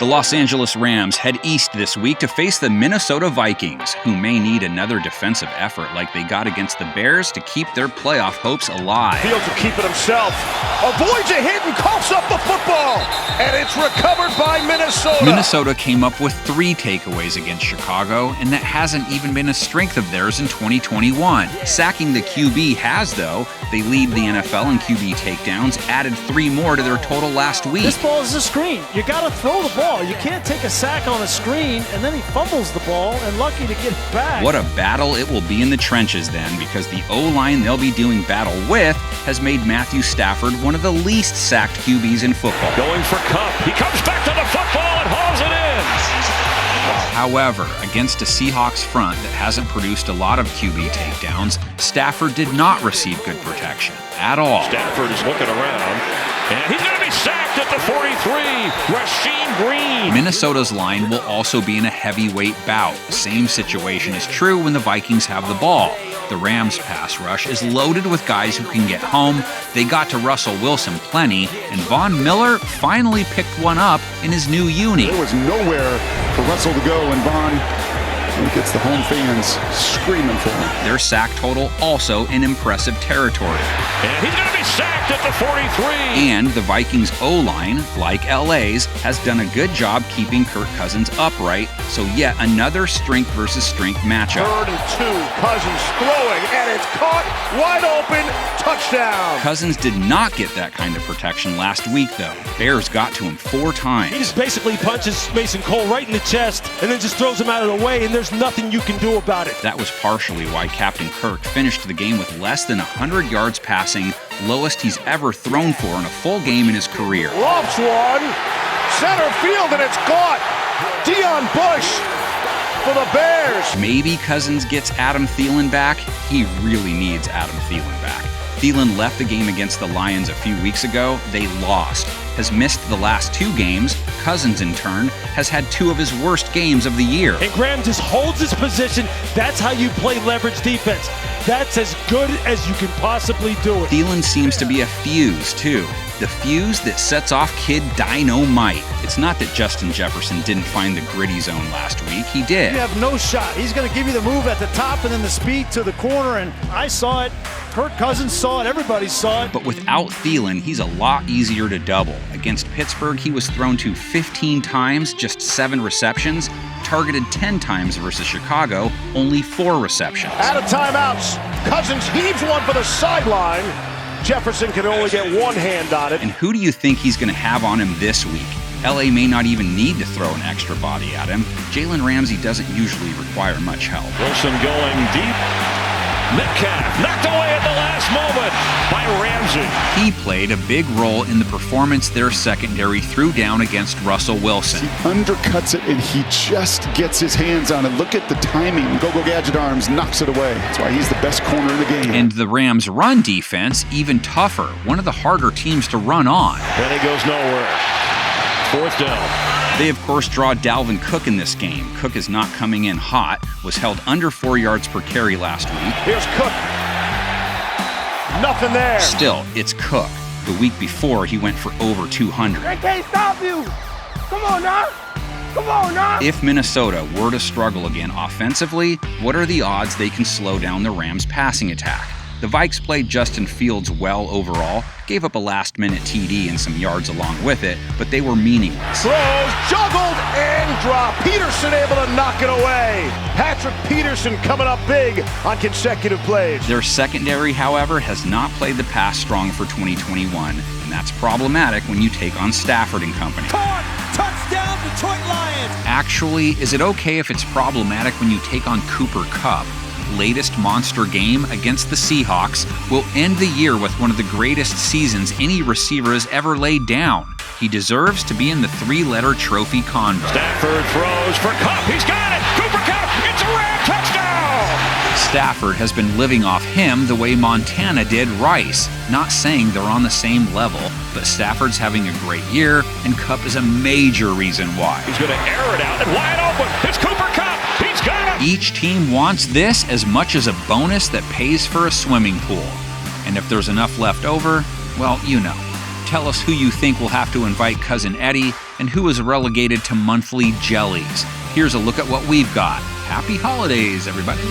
The Los Angeles Rams head east this week to face the Minnesota Vikings, who may need another defensive effort like they got against the Bears to keep their playoff hopes alive. Fields will keep it himself. Avoids a hit and coughs up the football. And it's recovered by Minnesota. Minnesota came up with 3 takeaways against Chicago, and that hasn't even been a strength of theirs in 2021. Sacking the QB has, though. They lead the NFL in QB takedowns, added 3 more to their total last week. This ball is a screen. You got to throw the ball. You can't take a sack on a screen, and then he fumbles the ball, and lucky to get it back. What a battle it will be in the trenches then, because the O-line they'll be doing battle with has made Matthew Stafford one of the least sacked QBs in football. Going for KUPP. He comes back to the football and hauls it in. However, against a Seahawks front that hasn't produced a lot of QB takedowns, Stafford did not receive good protection at all. Stafford is looking around, and he's going to be sacked at the 43. Rasheem Green. Minnesota's line will also be in a heavyweight bout. Same situation is true when the Vikings have the ball. The Rams' pass rush is loaded with guys who can get home. They got to Russell Wilson plenty, and Von Miller finally picked one up in his new uni. There was nowhere for Russell to go, and Von gets the home fans screaming for him. Their sack total also in impressive territory. And he's going to be sacked at the 43. And the Vikings O-line, like LA's, has done a good job keeping Kirk Cousins upright, so yet another strength versus strength matchup. 3rd and 2, Cousins throwing, and it's caught, wide open, touchdown. Cousins did not get that kind of protection last week, though. Bears got to him 4 times. He just basically punches Mason Cole right in the chest, and then just throws him out of the way, and there's nothing you can do about it. That was partially why Captain Kirk finished the game with less than 100 yards passing, lowest he's ever thrown for in a full game in his career. Lofts one, center field, and it's caught. Dion Bush for the Bears. Maybe Cousins gets Adam Thielen back. He really needs Adam Thielen back. Thielen left the game against the Lions a few weeks ago. They lost. Has missed the last 2 games. Cousins, in turn, has had 2 of his worst games of the year. And Graham just holds his position. That's how you play leverage defense. That's as good as you can possibly do it. Thielen seems to be a fuse, too. The fuse that sets off Kid Dynamite. It's not that Justin Jefferson didn't find the gritty zone last week. He did. You have no shot. He's going to give you the move at the top and then the speed to the corner, and I saw it. Kirk Cousins saw it. Everybody saw it. But without Thielen, he's a lot easier to double. Against Pittsburgh, he was thrown to 15 times, just 7 receptions. Targeted 10 times versus Chicago, only 4 receptions. Out of timeouts, Cousins heaves one for the sideline. Jefferson can only get one hand on it. And who do you think he's going to have on him this week? LA may not even need to throw an extra body at him. Jalen Ramsey doesn't usually require much help. Wilson going deep. Metcalf knocked away at the last moment by Ramsey. He played a big role in the performance their secondary threw down against Russell Wilson. He undercuts it, and he just gets his hands on it. Look at the timing. Go Gadget Arms knocks it away. That's why he's the best corner in the game. And the Rams' run defense, even tougher. One of the harder teams to run on. Then he goes nowhere. 4th down. They, of course, draw Dalvin Cook in this game. Cook is not coming in hot, was held under 4 yards per carry last week. Here's Cook. Nothing there. Still, it's Cook. The week before, he went for over 200. They can't stop you. Come on now. Come on now. If Minnesota were to struggle again offensively, what are the odds they can slow down the Rams' passing attack? The Vikes played Justin Fields well overall, gave up a last-minute TD and some yards along with it, but they were meaningless. Throws, juggled, and dropped. Peterson able to knock it away. Patrick Peterson coming up big on consecutive plays. Their secondary, however, has not played the pass strong for 2021, and that's problematic when you take on Stafford and company. Touchdown, Detroit Lions! Actually, is it okay if it's problematic when you take on Cooper KUPP? Latest monster game against the Seahawks will end the year with one of the greatest seasons any receiver has ever laid down. He deserves to be in the 3-letter trophy convo. Stafford throws for KUPP. He's got it. Cooper KUPP. It's a Ram touchdown. Stafford has been living off him the way Montana did Rice. Not saying they're on the same level, but Stafford's having a great year, and KUPP is a major reason why. He's going to air it out and wide open. It's Cooper KUPP. He's got it. Each team wants this as much as a bonus that pays for a swimming pool. And if there's enough left over, well, you know. Tell us who you think will have to invite Cousin Eddie and who is relegated to monthly jellies. Here's a look at what we've got. Happy holidays, everybody.